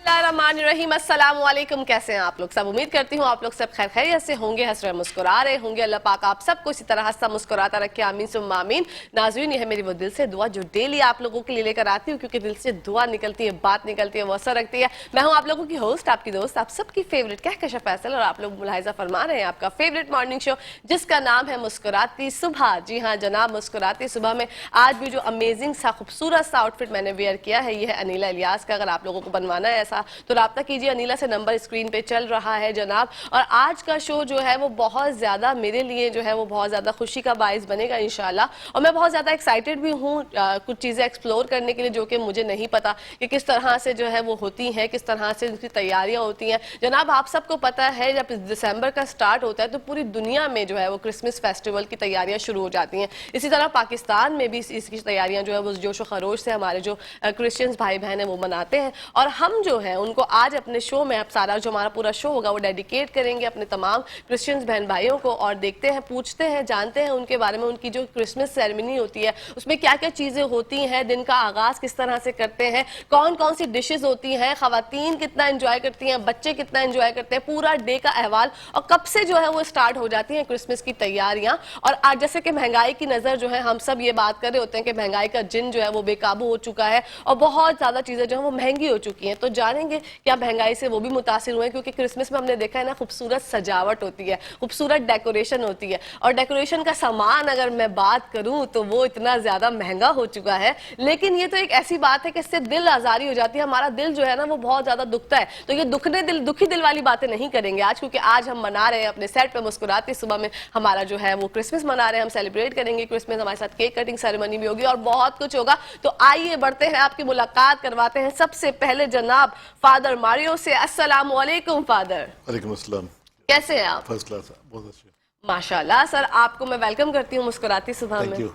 रहीम अस्सलाम वालेकुम। कैसे हैं आप लोग सब? उम्मीद करती हूँ आप लोग सब खैर खैरियत से होंगे, हंस रहे मुस्कुरा रहे होंगे। अल्लाह पाक आप सबको इसी तरह हंसता मुस्कुराता रखे, आमीन सुम्मा आमीन। नाज़रीन, ये है मेरी वो दिल से दुआ जो डेली आप लोगों के लिए लेकर आती हूँ, क्योंकि दिल से दुआ निकलती है, बात निकलती है, वो असर रखती है। मैं हूँ आप लोगों की होस्ट, आपकी दोस्त, आप सबकी फेवरेट कहकशा फैसल, और आप लोग मुलाहिजा फरमा रहे हैं आपका फेवरेट मॉर्निंग शो जिसका नाम है मुस्कुराती सुबह। जी हाँ जनाब, मुस्कुराती सुबह में आज भी जो अमेजिंग सा खूबसूरत सा आउटफिट मैंने वेयर किया है, ये है अनीला इलियास का। अगर आप लोगों को बनवाना है ऐसा तो राब्ता कीजिए, अनीला से नंबर स्क्रीन पे चल रहा है जनाब। और आज का शो जो है वो बहुत ज़्यादा मेरे लिए जो है वो बहुत ज़्यादा खुशी का बाइस बनेगा इंशाल्लाह। और मैं बहुत ज़्यादा एक्साइटेड भी हूँ कुछ चीज़ें एक्सप्लोर करने के लिए जो कि मुझे नहीं पता कि किस तरह से जो है वो होती हैं, किस तरह से उनकी तैयारियाँ होती हैं। जनाब आप सबको पता है जब दिसंबर का स्टार्ट होता है तो पूरी दुनिया में जो है वो क्रिसमस फेस्टिवल की तैयारियाँ शुरू हो जाती हैं। इसी तरह पाकिस्तान में भी इसकी तैयारियाँ जो है वो जोश व खरोश से हमारे जो क्रिश्चियंस भाई बहन हैं वो मनाते हैं। और हम जो है उनको आज अपने शो में, अब सारा जो हमारा पूरा शो होगा वो डेडिकेट करेंगे अपने तमाम क्रिश्चियंस बहन भाइयों को, और देखते हैं, पूछते हैं, जानते हैं उनके बारे में, उनकी जो क्रिसमस सेरेमनी होती है उसमें क्या क्या चीज़ें होती हैं, दिन का आगाज़ किस तरह से करते हैं, कौन कौन सी डिशेज होती हैं, ख़वातीन कितना एंजॉय करती हैं, बच्चे कितना एंजॉय करते हैं, पूरा डे का अहवाल, और कब से जो है वो स्टार्ट हो जाती हैं क्रिसमस की तैयारियाँ। और आज जैसे कि महंगाई की नज़र जो है हम सब ये बात कर रहे होते हैं कि महंगाई का जिन जो है वो बेकाबू हो चुका है और बहुत ज़्यादा चीज़ें जो है वो महंगी हो चुकी हैं। तो जानेंगे क्या महंगाई से वो भी मुतासिर हुए, क्योंकि क्रिसमस में हमने देखा है ना खूबसूरत सजावट होती है, खूबसूरत डेकोरेशन होती है, और डेकोरेशन का सामान अगर मैं बात करूं तो वो इतना ज़्यादा महंगा हो चुका है। लेकिन ये तो एक ऐसी बात है कि इससे दिल आज़ारी हो जाती है, हमारा दिल जो है ना वो बहुत ज़्यादा दुखता है। तो ये दुखी दिल वाली बातें नहीं करेंगे आज, क्योंकि आज हम मना रहे हैं अपने सेट पे मुस्कुराती सुबह में हमारा जो है वो क्रिसमस मना रहे हैं, हम सेलिब्रेट करेंगे क्रिसमस, हमारे साथ केक कटिंग सेरेमनी भी होगी और बहुत कुछ होगा। तो आइए बढ़ते हैं, आपकी मुलाकात करवाते हैं सबसे पहले जनाब फादर मारियो से। अस्सलाम वालेकुम फादर। वालेकुम अस्सलाम। कैसे हैं आप? फर्स्ट क्लास, बहुत अच्छे। माशाल्लाह सर, आपको मैं वेलकम करती हूँ मुस्कुराती सुबह में। Thank you.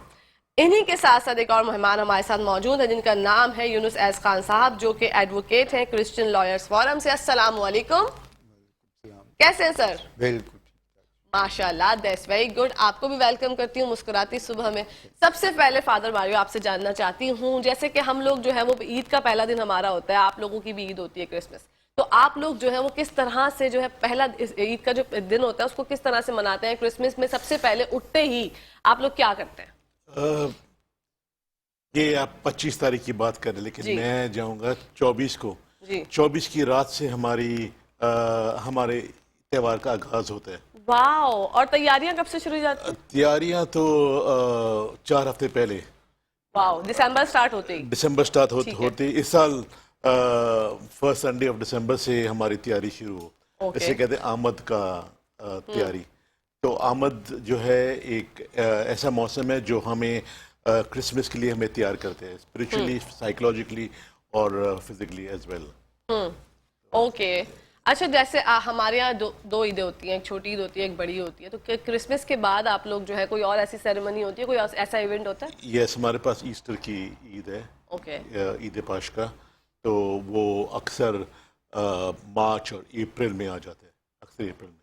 इन्हीं के साथ साथ एक और मेहमान हमारे साथ मौजूद है जिनका नाम है यूनुस एस खान साहब, जो कि एडवोकेट हैं क्रिश्चियन लॉयर्स फोरम से। अस्सलाम वालेकुम। कैसे हैं सर? बिल्कुल माशाल्लाह, दैट्स वेरी गुड। आपको भी वेलकम करती हूँ मुस्कुराती सुबह में। सबसे पहले फादर मारियो आपसे जानना चाहती हूँ, जैसे कि हम लोग जो है वो ईद का पहला दिन हमारा होता है, आप लोगों की भी ईद होती है क्रिसमस, तो आप लोग जो है वो किस तरह से जो है पहला ईद का जो दिन होता है उसको किस तरह से मनाते हैं? क्रिसमस में सबसे पहले उठते ही आप लोग क्या करते हैं? ये आप 25 तारीख की बात कर रहे हैं, लेकिन मैं जाऊंगा 24 को। जी 24 की रात से हमारे त्यौहार का आगाज होता है। वाओ, और तैयारियां कब से शुरू हो जाती हैं? तैयारियां तो 4 हफ्ते पहले, वाओ, दिसंबर स्टार्ट होते ही? दिसंबर स्टार्ट ठीक है। होती। इस साल फर्स्ट संडे ऑफ दिसंबर से हमारी तैयारी शुरू हो, ओके। इसे कहते हैं आमद का तैयारी। तो आमद जो है एक ऐसा मौसम है जो हमें क्रिसमस के लिए हमें तैयार करते हैं, स्पिरिचुअली, साइकोलॉजिकली और फिजिकली एज वेल। ओके। अच्छा, जैसे हमारे यहाँ दो ईदें होती हैं, एक छोटी ईद होती है, एक बड़ी होती है, तो क्रिसमस के बाद आप लोग जो है कोई और ऐसी सेरेमनी होती है, कोई ऐसा इवेंट होता है? यस, हमारे पास ईस्टर की ईद है, ओके। ईद पाश का। तो वो अक्सर मार्च और अप्रैल में आ जाते हैं, अक्सर अप्रैल में।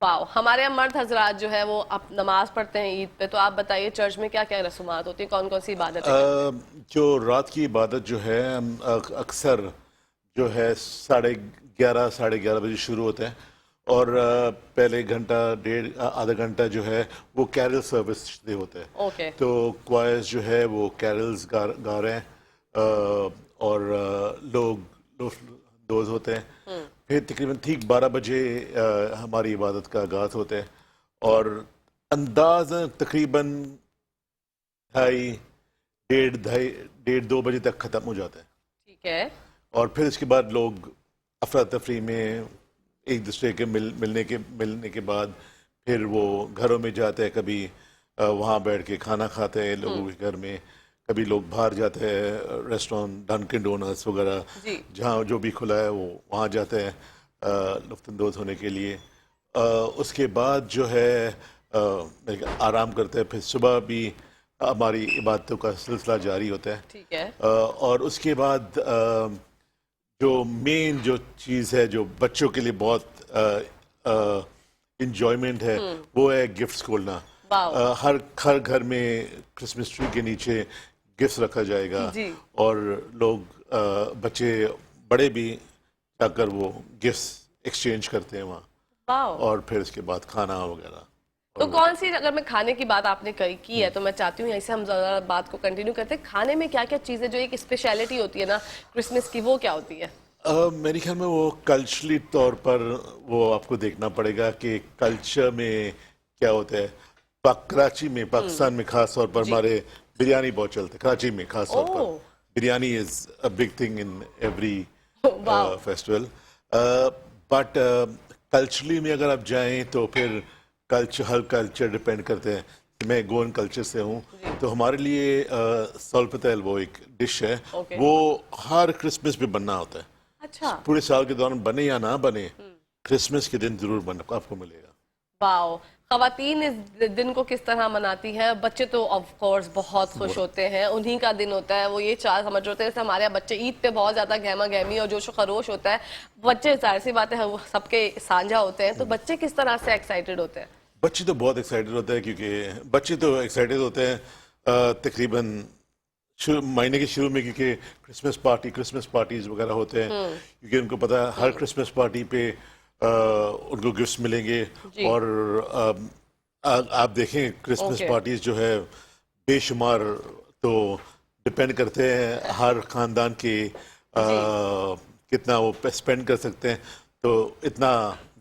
वाह, हमारे यहाँ मर्द हजरात जो है वो अब नमाज पढ़ते हैं ईद पे, तो आप बताइए चर्च में क्या क्या रसूमात होती है, कौन कौन सी इबादत है? जो रात की इबादत जो है अक्सर जो है 11:30 11:30 बजे शुरू होता है, और पहले घंटा डेढ़ आधा घंटा जो है वो कैरल सर्विस से होता है। ओके। तो क्वायर्स जो है वो कैरल्स गा रहे हैं, और लोग दोज होते हैं। फिर तकरीबन ठीक 12 बजे हमारी इबादत का आगाज़ होता है, और अंदाज़ तकरीबन डेढ़ 2 बजे तक ख़त्म हो जाता है। ठीक है। और फिर इसके बाद लोग अफरा तफरी में एक दूसरे के मिलने के बाद फिर वो घरों में जाते हैं, कभी वहाँ बैठ के खाना खाते हैं लोगों के घर में, कभी लोग बाहर जाते हैं रेस्टोरेंट, डंकिन डोनट्स वगैरह, जहाँ जो भी खुला है वो वहाँ जाते हैं लुत्फ़अंदोज़ होने के लिए। उसके बाद जो है आराम करते हैं, फिर सुबह भी हमारी इबादतों का सिलसिला जारी होता है। ठीक है। और उसके बाद जो मेन जो चीज़ है जो बच्चों के लिए बहुत इंजॉयमेंट है, वो है गिफ्ट्स खोलना। हर घर में क्रिसमस ट्री के नीचे गिफ्ट्स रखा जाएगा, और लोग बच्चे बड़े भी जाकर वो गिफ्ट एक्सचेंज करते हैं वहाँ, वाओ। और फिर उसके बाद खाना वगैरह। तो कौन सी, अगर मैं खाने की बात आपने की है तो मैं चाहती हूँ ऐसे हम ज़रा बात को कंटिन्यू करते हैं, खाने में क्या क्या चीज़ें जो एक स्पेशलिटी होती है ना क्रिसमस की, वो क्या होती है? मेरे ख्याल में वो कल्चरली तौर पर वो आपको देखना पड़ेगा कि कल्चर में क्या होता है। कराची में, पाकिस्तान में खास तौर पर हमारे बिरयानी बहुत चलते हैं, कराची में खास तौर पर oh. Biryani is a big thing in every wow. Festival. But culturally में अगर आप जाएं तो फिर हर कल्चर डिपेंड करते हैं। मैं गोवन कल्चर से हूँ, तो हमारे लिए सोलपतेल वो एक डिश है, ओके। वो हर क्रिसमस पे बनना होता है। अच्छा। पूरे साल के दौरान बने या ना बने, क्रिसमस के दिन जरूर बन आपको मिलेगा। वाओ। खवातीन इस दिन को किस तरह मनाती हैं? बच्चे तो ऑफ कोर्स बहुत खुश होते हैं, उन्हीं का दिन होता है, वो ये चार समझ होते हैं। जैसे हमारे यहाँ बच्चे ईद पे बहुत ज्यादा गहमा गहमी और जोश खरोश होता है, बच्चे जाहिर सी बात है वो सबके साझा होते हैं, तो बच्चे किस तरह से एक्साइटेड होते हैं? बच्चे तो बहुत एक्साइटेड होते हैं, क्योंकि बच्चे तो एक्साइटेड होते हैं तकरीबन महीने के शुरू में, क्योंकि क्रिसमस पार्टीज वगैरह होते हैं, क्योंकि उनको पता है हर क्रिसमस पार्टी पे उनको गिफ्ट्स मिलेंगे। जी। और आप देखें क्रिसमस ओके। पार्टीज जो है बेशुमार, तो डिपेंड करते हैं हर खानदान के कितना वो स्पेंड कर सकते हैं, तो इतना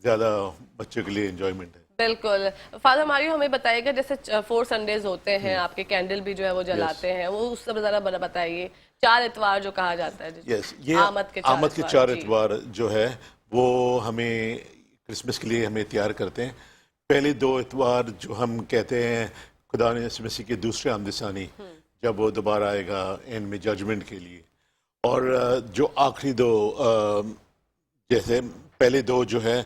ज़्यादा बच्चों के लिए एंजॉयमेंट है। बिल्कुल। फादर मारियो हमें बताइएगा, जैसे 4 संडेज होते हैं, आपके कैंडल भी जो है वो जलाते हैं, वो उस सब जरा बताइए। 4 इतवार जो कहा जाता है, यस, ये आमद के चार जी। इतवार जो है वो हमें क्रिसमस के लिए हमें तैयार करते हैं। पहले 2 इतवार जो हम कहते हैं खुदा ने यीशु मसीह के दूसरे आमदसानी, जब वो दोबारा आएगा एंड में जजमेंट के लिए। और जो आखिरी 2, जैसे पहले 2 जो है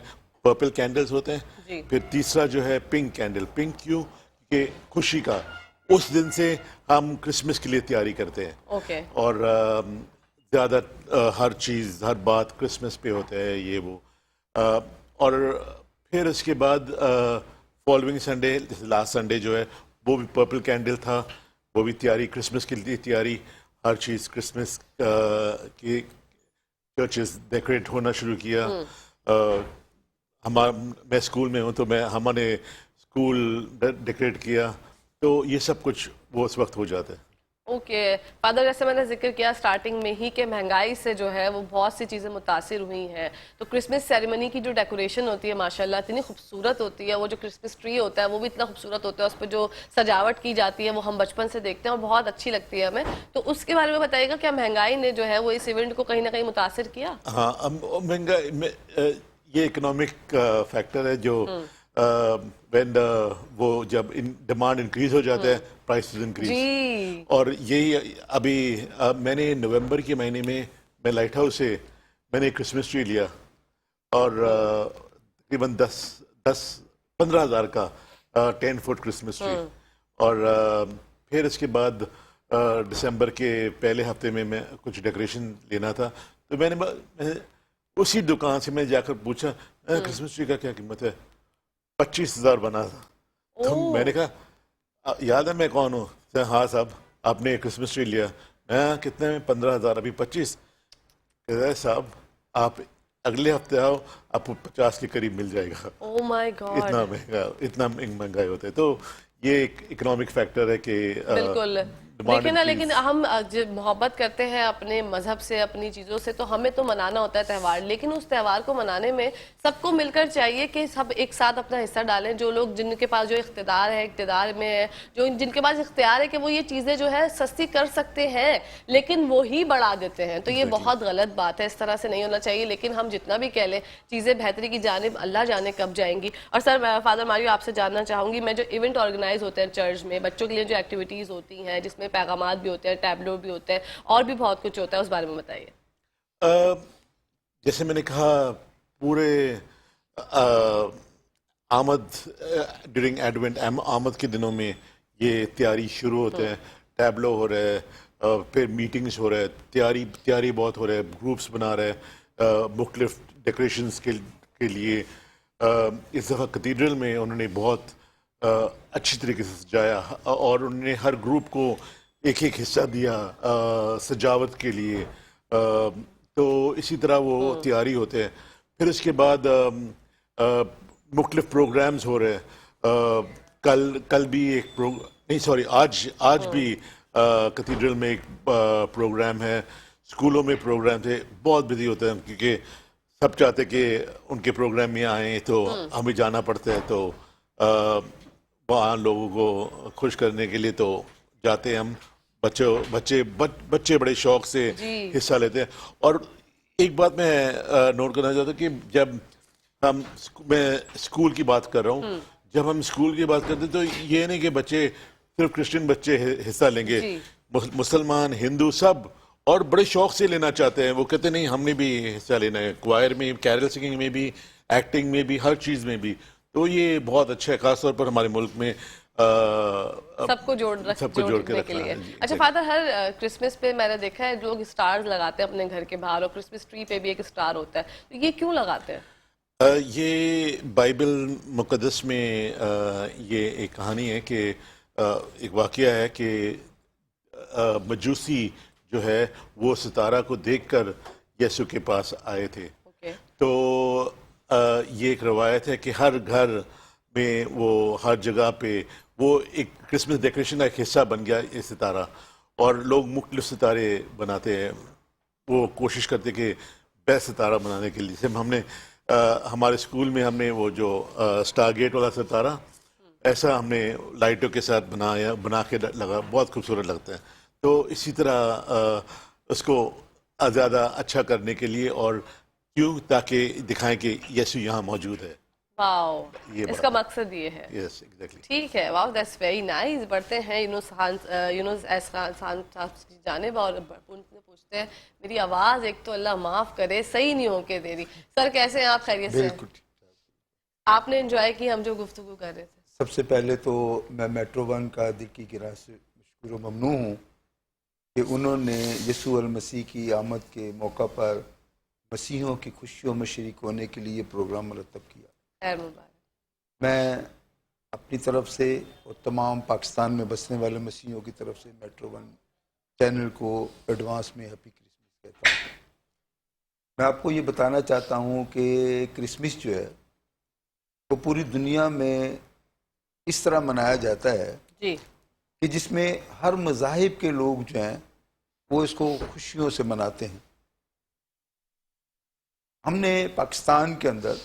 पर्पल कैंडल्स होते हैं, जी। फिर तीसरा जो है पिंक कैंडल। पिंक क्यों? कि खुशी का, उस दिन से हम क्रिसमस के लिए तैयारी करते हैं। ओके। और ज़्यादा हर चीज़ हर बात क्रिसमस पे होता है, ये वो। और फिर उसके बाद फॉलोइंग संडे, जैसे लास्ट संडे जो है वो भी पर्पल कैंडल था, वो भी तैयारी क्रिसमस के लिए तैयारी। हर चीज़ क्रिसमस की चर्चेस डेकोरेट होना शुरू किया। मैं स्कूल में हूँ, तो हमने स्कूल डेकोरेट किया, तो ये सब कुछ वो उस वक्त हो जाता है। ओके। फादर, जैसे मैंने जिक्र किया स्टार्टिंग में ही कि महंगाई से जो है वो बहुत सी चीज़ें मुतासिर हुई हैं, तो क्रिसमस सेरेमनी की जो डेकोरेशन होती है माशाल्लाह इतनी खूबसूरत होती है, वो जो क्रिसमस ट्री होता है वो भी इतना खूबसूरत होता है, उस पर जो सजावट की जाती है वो हम बचपन से देखते हैं और बहुत अच्छी लगती है हमें। तो उसके बारे में बताइएगा, क्या महंगाई ने जो है वो इस इवेंट को कहीं ना कहीं मुतासिर किया? हाँ, महंगाई ये इकोनॉमिक फैक्टर है जो व्हेन वो जब डिमांड इंक्रीज हो जाता है, प्राइसेस इंक्रीज। जी। और यही अभी मैंने नवंबर के महीने में मैं लाइट हाउस से मैंने क्रिसमस ट्री लिया, और तकरीबन 15,000 का 10 फुट क्रिसमस ट्री। और फिर इसके बाद दिसंबर के पहले हफ्ते में मैं कुछ डेकोरेशन लेना था, तो मैंने उसी दुकान से मैं जाकर पूछा क्रिसमस ट्री का क्या कीमत है? 25,000 बना था। तो मैंने कहा याद है मैं कौन हूँ? हाँ साहब, आपने क्रिसमस ट्री लिया। मैं कितने में? 15,000, अभी 25। कहता है साहब आप अगले हफ्ते आओ, आपको 50 के करीब मिल जाएगा। Oh my God. इतना महंगाई होता है। तो ये एक इकोनॉमिक फैक्टर है कि बिल्कुल। देखिए ना, लेकिन हम जब मोहब्बत करते हैं अपने मजहब से, अपनी चीज़ों से, तो हमें तो मनाना होता है त्यौहार, लेकिन उस त्यौहार को मनाने में सबको मिलकर चाहिए कि सब एक साथ अपना हिस्सा डालें। जो लोग जिनके पास जो इख्तियार में है, जो जिनके पास इख्तियार है कि वो ये चीज़ें जो है सस्ती कर सकते हैं, लेकिन वो ही बढ़ा देते हैं, तो ये बहुत गलत बात है, इस तरह से नहीं होना चाहिए। लेकिन हम जितना भी कह लें, चीज़ें बेहतरी की जानिब अल्लाह जाने कब जाएंगी। और सर, फादर मारियो आपसे जानना चाहूँगी, मैं जो इवेंट ऑर्गेनाइज होते हैं चर्च में बच्चों के लिए, जो एक्टिविटीज़ होती हैं जिसमें पैगामात भी होते हैं, टैबलो भी होते हैं, और भी बहुत कुछ होता है, उस बारे में बताइए। जैसे मैंने कहा, पूरे आमद ड्यूरिंग एडवेंट, आमद के दिनों में ये तैयारी शुरू होते हैं। टैबलो हो रहा है, फिर मीटिंग्स हो रहा है, तैयारी बहुत हो रहा है, ग्रुप्स बना रहे हैं मुख्तलिफ डेकोरेशंस के लिए। इस दफ़ा कैथेड्रल में उन्होंने बहुत अच्छी तरीके से सजाया, और उन्होंने हर ग्रुप को एक हिस्सा दिया सजावट के लिए। तो इसी तरह वो तैयारी होते हैं। फिर उसके बाद मुख्तलिफ प्रोग्राम्स हो रहे हैं। कल भी एक नहीं सॉरी आज भी कैथीड्रल में एक प्रोग्राम है, स्कूलों में प्रोग्राम थे, बहुत बिजी होते हैं क्योंकि सब चाहते कि उनके प्रोग्राम में आए तो हमें जाना पड़ता है, तो वहाँ लोगों को खुश करने के लिए तो जाते हैं हम। बच्चे बड़े शौक से हिस्सा लेते हैं। और एक बात मैं नोट करना चाहता हूँ कि जब मैं स्कूल की बात कर रहा हूँ, जब हम स्कूल की बात करते हैं तो ये नहीं कि बच्चे सिर्फ क्रिश्चियन बच्चे हिस्सा लेंगे, मुसलमान हिंदू सब और बड़े शौक से लेना चाहते हैं। वो कहते नहीं हमने भी हिस्सा लेना है, क्वायर में, कैरल सिंगिंग में भी, एक्टिंग में भी, हर चीज़ में भी। तो ये बहुत अच्छा है, खासतौर पर हमारे मुल्क में सबको जोड़ने के लिए। अच्छा फादर, हर क्रिसमस पे मैंने देखा है लोग स्टार्स लगाते हैं अपने घर के बाहर, और क्रिसमस ट्री पे भी एक स्टार होता है, तो ये क्यों लगाते हैं? ये बाइबल मुक़द्दस में ये एक कहानी है कि एक वाक़या है कि मजूसी जो है वो सितारा को देखकर यीशु के पास आए थे। तो ये एक रवायत है कि हर घर में वो हर जगह पे वो एक क्रिसमस डेकोरेशन का एक हिस्सा बन गया ये सितारा, और लोग मुख्तलिफ सितारे बनाते हैं। वो कोशिश करते कि बेस्ट सितारा बनाने के लिए। जब हमने हमारे स्कूल में हमने वो जो स्टार गेट वाला सितारा ऐसा हमने लाइटों के साथ बना के लगा, बहुत खूबसूरत लगता है। तो इसी तरह उसको ज़्यादा अच्छा करने के लिए, और क्यों, ताकि दिखाएं कि यीशु यहाँ मौजूद है। वाओ, इसका मकसद ये है। Yes exactly. ठीक है, वाओ दैट्स वेरी नाइस। बढ़ते हैं यूनुस एस खान साहब की जानिब और पूछते हैं, मेरी आवाज़ एक तो अल्लाह माफ़ करे सही नहीं होके दे रही। सर कैसे हैं आप? खैरियत से? बिल्कुल। आपने एंजॉय की हम जो गुफ्तगू कर रहे थे? सबसे पहले तो मैं मेट्रो वन का दिल की राह से मशकूर ममनू हूँ कि उन्होंने यीशु अल मसीह की आमद के मौका पर मसीहों की खुशियों में शरीक होने के लिए प्रोग्राम मुरतब किया। मैं अपनी तरफ से और तमाम पाकिस्तान में बसने वाले मसीहों की तरफ से मेट्रो वन चैनल को एडवांस में हैप्पी क्रिसमस कहता हूँ। मैं आपको ये बताना चाहता हूँ कि क्रिसमस जो है वो पूरी दुनिया में इस तरह मनाया जाता है जी, कि जिसमें हर मज़ाहिब के लोग जो हैं वो इसको खुशियों से मनाते हैं। हमने पाकिस्तान के अंदर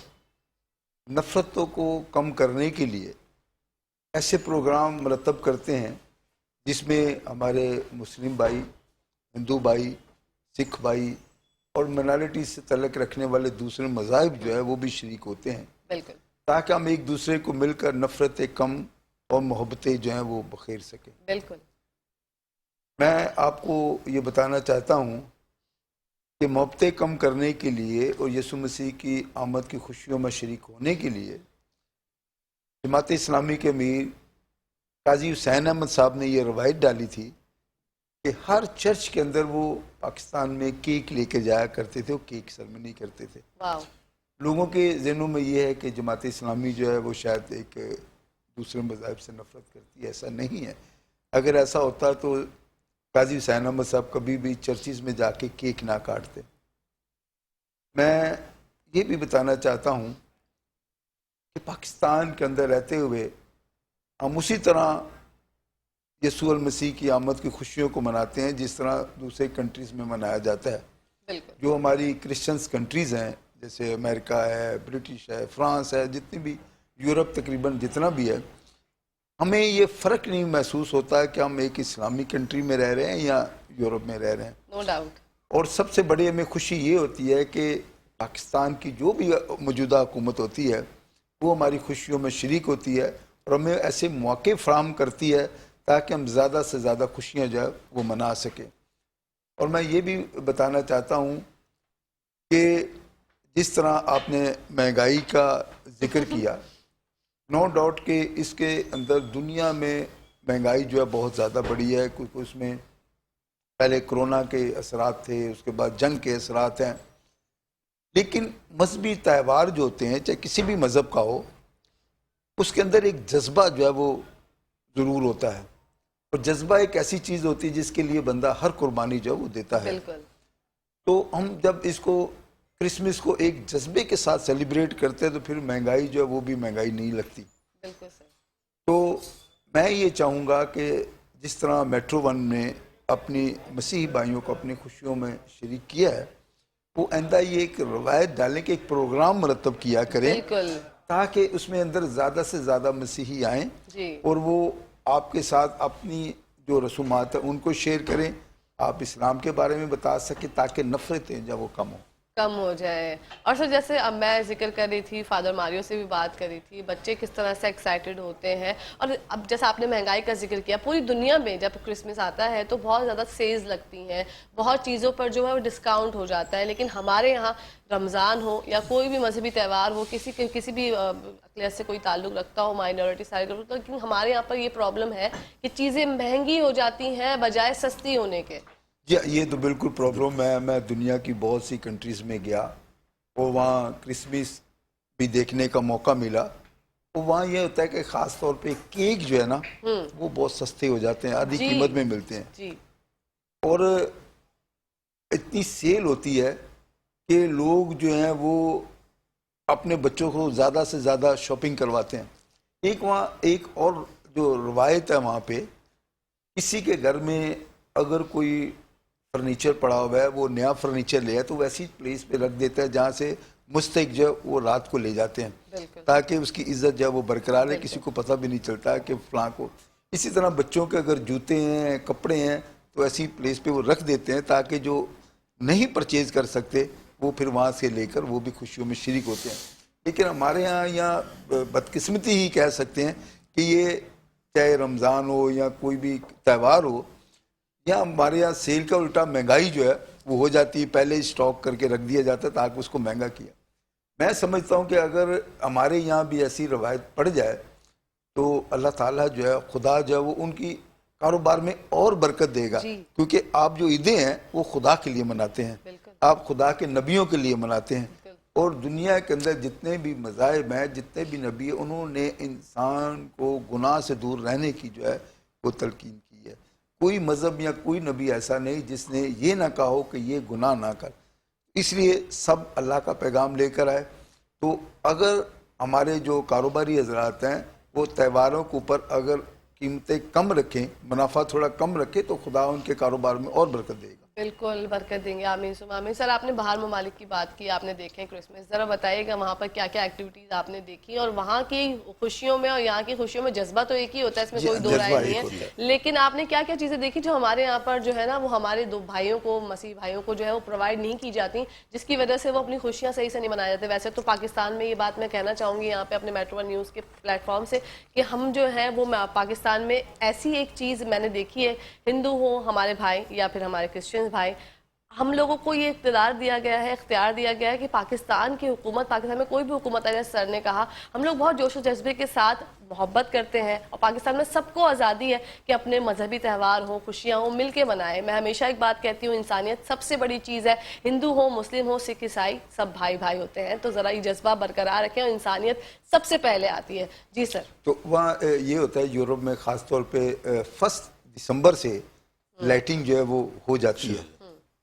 नफ़रतों को कम करने के लिए ऐसे प्रोग्राम मरतब करते हैं जिसमें हमारे मुस्लिम भाई, हिंदू भाई, सिख भाई और माइनॉरिटी से तल्लुक़ रखने वाले दूसरे मज़ाहिब जो है वो भी शरीक होते हैं। बिल्कुल, ताकि हम एक दूसरे को मिलकर नफ़रतें कम और मोहब्बतें जो हैं वो बखेर सकें। बिल्कुल। मैं आपको ये बताना चाहता हूँ कि मोहब्बतें कम करने के लिए और यीशु मसीह की आमद की खुशियों में शरीक होने के लिए जमात इस्लामी के अमीर काजी हुसैन अहमद साहब ने ये रवायत डाली थी कि हर चर्च के अंदर वो पाकिस्तान में केक लेके जाया करते थे, वो केक सेरेमनी करते थे। लोगों के ज़हनों में ये है कि जमात इस्लामी जो है वो शायद एक दूसरे मज़हब से नफ़रत करती है, ऐसा नहीं है। अगर ऐसा होता तो काजी हुसैन अहमद साहब कभी भी चर्चिज़ में जाके केक ना काटते। मैं ये भी बताना चाहता हूँ कि पाकिस्तान के अंदर रहते हुए हम उसी तरह यीशु अल मसीह की आमद की खुशियों को मनाते हैं जिस तरह दूसरे कंट्रीज़ में मनाया जाता है। जो हमारी क्रिश्चियंस कंट्रीज़ हैं जैसे अमेरिका है, ब्रिटिश है, फ्रांस है, जितनी भी यूरोप तकरीबन जितना भी है, हमें ये फ़र्क नहीं महसूस होता है कि हम एक इस्लामी कंट्री में रह रहे हैं या यूरोप में रह रहे हैं। No doubt. और सबसे बड़ी हमें खुशी ये होती है कि पाकिस्तान की जो भी मौजूदा हुकूमत होती है वो हमारी खुशियों में शरीक होती है और हमें ऐसे मौके फराहम करती है ताकि हम ज़्यादा से ज़्यादा खुशियाँ जो है वो मना सकें। और मैं ये भी बताना चाहता हूँ कि जिस तरह आपने महंगाई का जिक्र किया, नो डाउट कि इसके अंदर दुनिया में महंगाई जो है बहुत ज़्यादा बढ़ी है। कुछ उसमें पहले कोरोना के असरात थे, उसके बाद जंग के असरात हैं, लेकिन मजहबी त्यौहार जो होते हैं चाहे किसी भी मज़हब का हो, उसके अंदर एक जज्बा जो है वो ज़रूर होता है और जज्बा एक ऐसी चीज़ होती है जिसके लिए बंदा हर कुर्बानी जो है वो देता है। बिल्कुल। तो हम जब इसको क्रिसमस को एक जज्बे के साथ सेलिब्रेट करते हैं तो फिर महंगाई जो है वो भी महंगाई नहीं लगती। बिल्कुल सर। तो मैं ये चाहूँगा कि जिस तरह मेट्रो वन ने अपनी मसीही भाइयों को अपनी खुशियों में शरीक किया है, वो आइंदा ये एक रवायत डालें कि एक प्रोग्राम मरतब किया करें बिल्कुल ताकि उसमें अंदर ज़्यादा से ज़्यादा मसीही आएँ जी। और वो आपके साथ अपनी जो रसूमात है उनको शेयर करें, आप इस्लाम के बारे में बता सकें ताकि नफ़रतें जब वो कम हो जाए। और सर जैसे अब मैं जिक्र कर रही थी, फादर मारियो से भी बात करी थी, बच्चे किस तरह से एक्साइटेड होते हैं। और अब जैसे आपने महंगाई का जिक्र किया, पूरी दुनिया में जब क्रिसमस आता है तो बहुत ज़्यादा सेल्स लगती हैं, बहुत चीज़ों पर जो है वो डिस्काउंट हो जाता है। लेकिन हमारे यहाँ रमज़ान हो या कोई भी मजहबी त्यौहार हो, किसी भी अक़लियत से कोई ताल्लुक़ रखता हो, माइनॉरिटी सारे ग्रुप, तो लेकिन हमारे यहाँ पर ये प्रॉब्लम है कि चीज़ें महंगी हो जाती हैं बजाय सस्ती होने के। ये तो बिल्कुल प्रॉब्लम है। मैं दुनिया की बहुत सी कंट्रीज़ में गया और वहाँ क्रिसमस भी देखने का मौका मिला। तो वहाँ ये होता है कि ख़ास तौर पे केक जो है ना वो बहुत सस्ते हो जाते हैं, आधी कीमत में मिलते हैं जी। और इतनी सेल होती है कि लोग जो हैं वो अपने बच्चों को ज़्यादा से ज़्यादा शॉपिंग करवाते हैं। एक और जो रवायत है वहाँ पे, किसी के घर में अगर कोई फर्नीचर पड़ा हुआ है, वो नया फर्नीचर ले आए तो वैसी प्लेस पे रख देता है जहाँ से मुस्तक जो वो रात को ले जाते हैं ताकि उसकी इज्जत जो है वो बरकरार है, किसी को पता भी नहीं चलता है कि फलां को। इसी तरह बच्चों के अगर जूते हैं, कपड़े हैं तो ऐसी प्लेस पे वो रख देते हैं ताकि जो नहीं परचेज कर सकते वो फिर वहाँ से लेकर वो भी खुशियों में शरीक होते हैं। लेकिन हमारे यहाँ बदकिस्मती ही कह सकते हैं कि ये चाहे रमज़ान हो या कोई भी त्यौहार हो, या हमारे यहाँ सेल का उल्टा महंगाई जो है वो हो जाती है, पहले स्टॉक करके रख दिया जाता है ताकि उसको महंगा किया। मैं समझता हूँ कि अगर हमारे यहाँ भी ऐसी रवायत पड़ जाए तो अल्लाह ताला जो है, खुदा जो है वो उनकी कारोबार में और बरकत देगा, क्योंकि आप जो ईदें हैं वो खुदा के लिए मनाते हैं, आप खुदा के नबियों के लिए मनाते हैं। और दुनिया के अंदर जितने भी मज़ाहिब हैं, जितने भी नबी हैं, उन्होंने इंसान को गुनाह से दूर रहने की जो है वो तलकीन की है। कोई मज़हब या कोई नबी ऐसा नहीं जिसने ये ना कहा हो कि ये गुनाह ना कर। इसलिए सब अल्लाह का पैगाम लेकर आए। तो अगर हमारे जो कारोबारी हजरात हैं वो त्योहारों के ऊपर अगर कीमतें कम रखें, मुनाफा थोड़ा कम रखें, तो खुदा उनके कारोबार में और बरकत देगा। बिल्कुल बरकत देंगे, आमीन सुम आमीन। सर आपने बाहर ममालिक की बात की, आपने देखे क्रिसमस, ज़रा बताइएगा वहाँ पर क्या क्या एक्टिविटीज़ आपने देखी और वहाँ की खुशियों में और यहाँ की खुशियों में जज्बा तो एक ही होता है, इसमें कोई दो राय नहीं है, लेकिन आपने क्या क्या चीज़ें देखी जो हमारे यहाँ पर जो है ना वो हमारे दो भाइयों को, मसीह भाइयों को जो है वो प्रोवाइड नहीं की जाती, जिसकी वजह से वो अपनी खुशियाँ सही से नहीं मनाए जाते। वैसे तो पाकिस्तान में ये बात मैं कहना चाहूँगी यहाँ पे अपने मेट्रो वन न्यूज़ के प्लेटफॉर्म से कि हम जो है वो पाकिस्तान में ऐसी एक चीज़ मैंने देखी है, हिंदू हो हमारे भाई या फिर हमारे क्रिश्चियन भाई, हम लोगों को ये इख्तियार दिया गया है कि पाकिस्तान की हुकूमत, पाकिस्तान में कोई भी हुकूमत है, जैसे सर ने कहा, हम लोग बहुत जोश और जज्बे के साथ मोहब्बत करते हैं और पाकिस्तान में सबको आज़ादी है कि अपने मजहबी त्यौहार हो, खुशियाँ हो, मिल के मनाएं। मैं हमेशा एक बात कहती हूँ, इंसानियत सबसे बड़ी चीज़ है, हिंदू हो, मुस्लिम हो, सिख, ईसाई, सब भाई भाई होते हैं। तो ज़रा ये जज्बा बरकरार रखें और इंसानियत सबसे पहले आती है। जी सर। तो वहाँ ये होता है यूरोप में ख़ास तौर पर 1 दिसंबर से लाइटिंग जो है वो हो जाती है,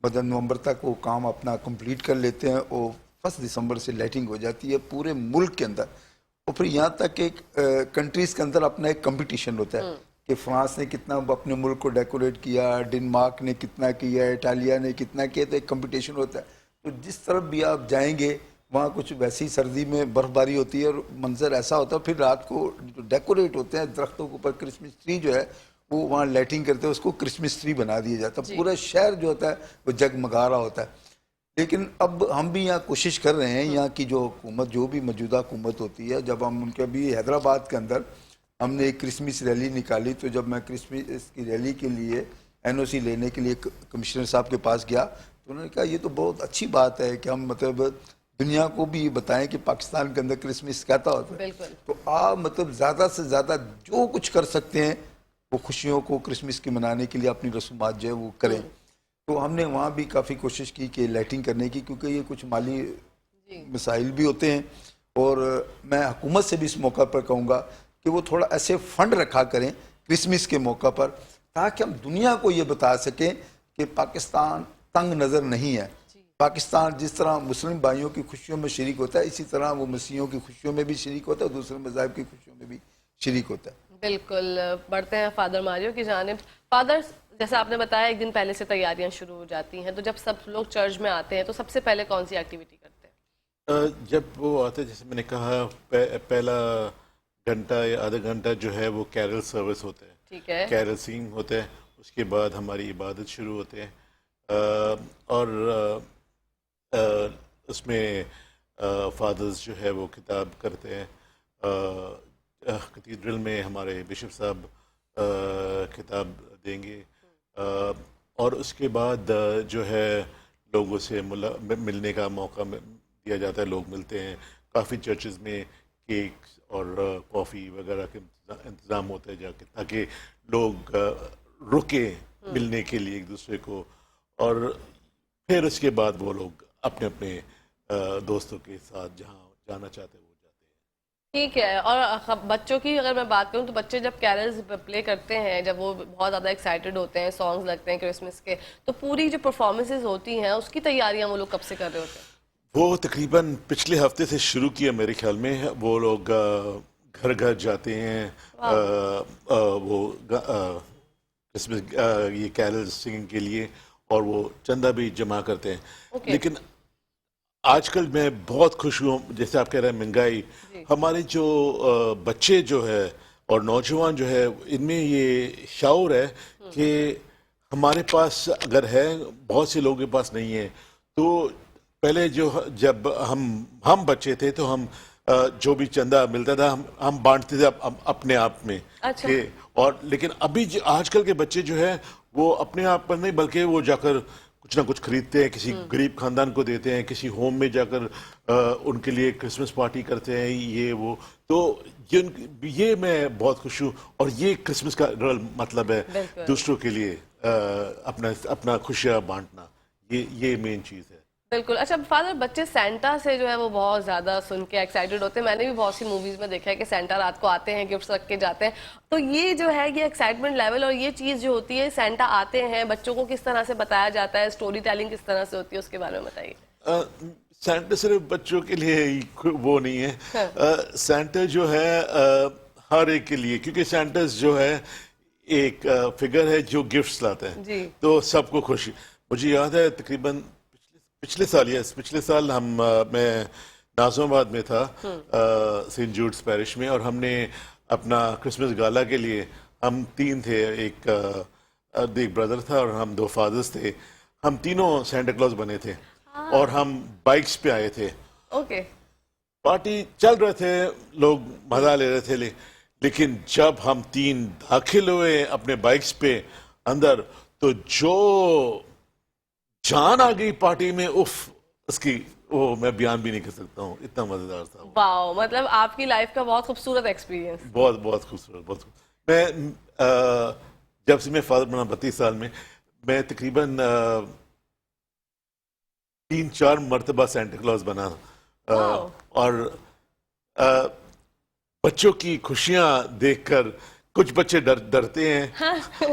मतलब नवंबर तक वो काम अपना कंप्लीट कर लेते हैं और 1 दिसंबर से लाइटिंग हो जाती है पूरे मुल्क के अंदर। और फिर यहाँ तक कि कंट्रीज़ के अंदर अपना एक कंपटीशन होता है कि फ्रांस ने कितना अपने मुल्क को डेकोरेट किया, डेनमार्क ने कितना किया, इटालिया ने कितना किया, तो एक कंपटीशन होता है। तो जिस तरफ भी आप जाएंगे वहाँ कुछ वैसी सर्दी में बर्फबारी होती है और मंजर ऐसा होता है। फिर रात को जो डेकोरेट होते हैं दरख्तों के ऊपर, क्रिसमस ट्री जो है वो वहाँ लाइटिंग करते हैं, उसको क्रिसमस ट्री बना दिया जाता है, पूरा शहर जो होता है वो जगमगा रहा होता है। लेकिन अब हम भी यहाँ कोशिश कर रहे हैं, यहाँ की जो हुकूमत, जो भी मौजूदा हुकूमत होती है, जब हम उनके अभी हैदराबाद के अंदर हमने एक क्रिसमस रैली निकाली, तो जब मैं क्रिसमस की रैली के लिए NOC लेने के लिए कमिश्नर साहब के पास गया तो उन्होंने कहा ये तो बहुत अच्छी बात है कि हम मतलब दुनिया को भी बताएं कि पाकिस्तान के अंदर क्रिसमस कहता होता है। तो आप मतलब ज़्यादा से ज़्यादा जो कुछ कर सकते हैं वो खुशियों को क्रिसमस की मनाने के लिए अपनी रसूमात जो है वो करें। तो हमने वहाँ भी काफ़ी कोशिश की कि लाइटिंग करने की, क्योंकि ये कुछ माली मसाइल भी होते हैं। और मैं हुकूमत से भी इस मौका पर कहूँगा कि वो थोड़ा ऐसे फंड रखा करें क्रिसमस के मौका पर, ताकि हम दुनिया को ये बता सकें कि पाकिस्तान तंग नज़र नहीं है। पाकिस्तान जिस तरह मुस्लिम भाइयों की खुशियों में शरीक होता है, इसी तरह वो मसीहियों की खुशियों में भी शरीक होता है, दूसरे मज़ाहिब की खुशियों में भी शरीक होता है। बिल्कुल। बढ़ते हैं फादर मारियो की जानिब। फादर, जैसा आपने बताया एक दिन पहले से तैयारियां शुरू हो जाती हैं, तो जब सब लोग चर्च में आते हैं तो सबसे पहले कौन सी एक्टिविटी करते हैं? जब वो आते हैं, जैसे मैंने कहा, पहला घंटा या आधा घंटा जो है वो कैरल सर्विस होते हैं, ठीक है। कैरल सिंग होते हैं। उसके बाद हमारी इबादत शुरू होते हैं। और उसमें फादर्स जो है वो किताब करते हैं। कैथीड्रल में हमारे बिशप साहब किताब देंगे। और उसके बाद जो है लोगों से मिलने का मौका दिया जाता है, लोग मिलते हैं। काफ़ी चर्चेस में केक्स और कॉफ़ी वगैरह के इंतज़ाम होता है जाके, ताकि लोग रुके मिलने के लिए एक दूसरे को। और फिर उसके बाद वो लोग अपने अपने दोस्तों के साथ जहाँ जाना चाहते हैं वो जाते हैं। ठीक है। और बच्चों की अगर मैं बात करूं तो बच्चे जब कैरल्स प्ले करते हैं, जब वो बहुत ज़्यादा एक्साइटेड होते हैं, सॉन्ग्स लगते हैं क्रिसमस के, तो पूरी जो परफॉर्मेंसेज होती हैं उसकी तैयारियां वो लोग कब से कर रहे होते हैं? वो तकरीबन पिछले हफ्ते से शुरू किया मेरे ख्याल में। वो लोग घर घर जाते हैं, वो क्रिसमस ये कैरल सिंगिंग के लिए, और वो चंदा भी जमा करते हैं। Okay. लेकिन आजकल मैं बहुत खुश हूँ, जैसे आप कह रहे हैं महंगाई, हमारे जो बच्चे जो है और नौजवान जो है, इनमें ये शऊर है कि हमारे पास अगर है, बहुत से लोगों के पास नहीं है। तो पहले जब हम बच्चे थे तो हम जो भी चंदा मिलता था हम बांटते थे अपने आप में। अच्छा। और लेकिन अभी आजकल के बच्चे जो है वो अपने आप पर नहीं, बल्कि वो जाकर कुछ ना कुछ खरीदते हैं, किसी गरीब खानदान को देते हैं, किसी होम में जाकर उनके लिए क्रिसमस पार्टी करते हैं, ये वो। तो ये मैं बहुत खुश हूँ। और ये क्रिसमस का रियल मतलब है, दूसरों के लिए अपना खुशियाँ बांटना, ये मेन चीज़ है। बिल्कुल। अच्छा फादर, बच्चे सेंटा से जो है वो बहुत ज़्यादा सुन के एक्साइटेड होते हैं। मैंने भी बहुत सी मूवीज़ में देखा है कि सेंटा रात को आते हैं, गिफ्ट्स रख के जाते हैं। तो ये जो है ये एक्साइटमेंट लेवल और ये चीज़ जो होती है, सेंटा आते हैं, बच्चों को किस तरह से बताया जाता है, स्टोरी टेलिंग किस तरह से होती है, उसके बारे में बताइए। सेंटा सिर्फ बच्चों के लिए वो नहीं है। सेंटा जो है हर एक के लिए, क्योंकि सेंटा जो है एक फिगर है जो गिफ्ट्स लाते हैं। जी। तो सबको खुशी। मुझे याद है तकरीबन पिछले साल मैं नाज़िमाबाद में था, सेंट जूड्स पैरिश में, और हमने अपना क्रिसमस गाला के लिए, हम 3 थे, एक ब्रदर था और हम 2 फादर्स थे। हम तीनों सेंटा क्लॉज बने थे और हम बाइक्स पे आए थे। ओके। पार्टी चल रहे थे, लोग मजा ले रहे थे, लेकिन जब हम 3 दाखिल हुए अपने बाइक्स पे अंदर, तो जो जान आ गई पार्टी में, उफ, उसकी वो मैं बयान भी नहीं कर सकता हूँ, इतना मजेदार था वो। वाओ, मतलब आपकी लाइफ का बहुत खूबसूरत एक्सपीरियंस। बहुत बहुत खूबसूरत, बहुत खूबसूरत। मैं जब से मैं फादर बना 32 साल में, मैं तकरीबन 3-4 मरतबा सेंटा क्लॉज बना। और बच्चों की खुशियां देखकर कुछ बच्चे डरते हैं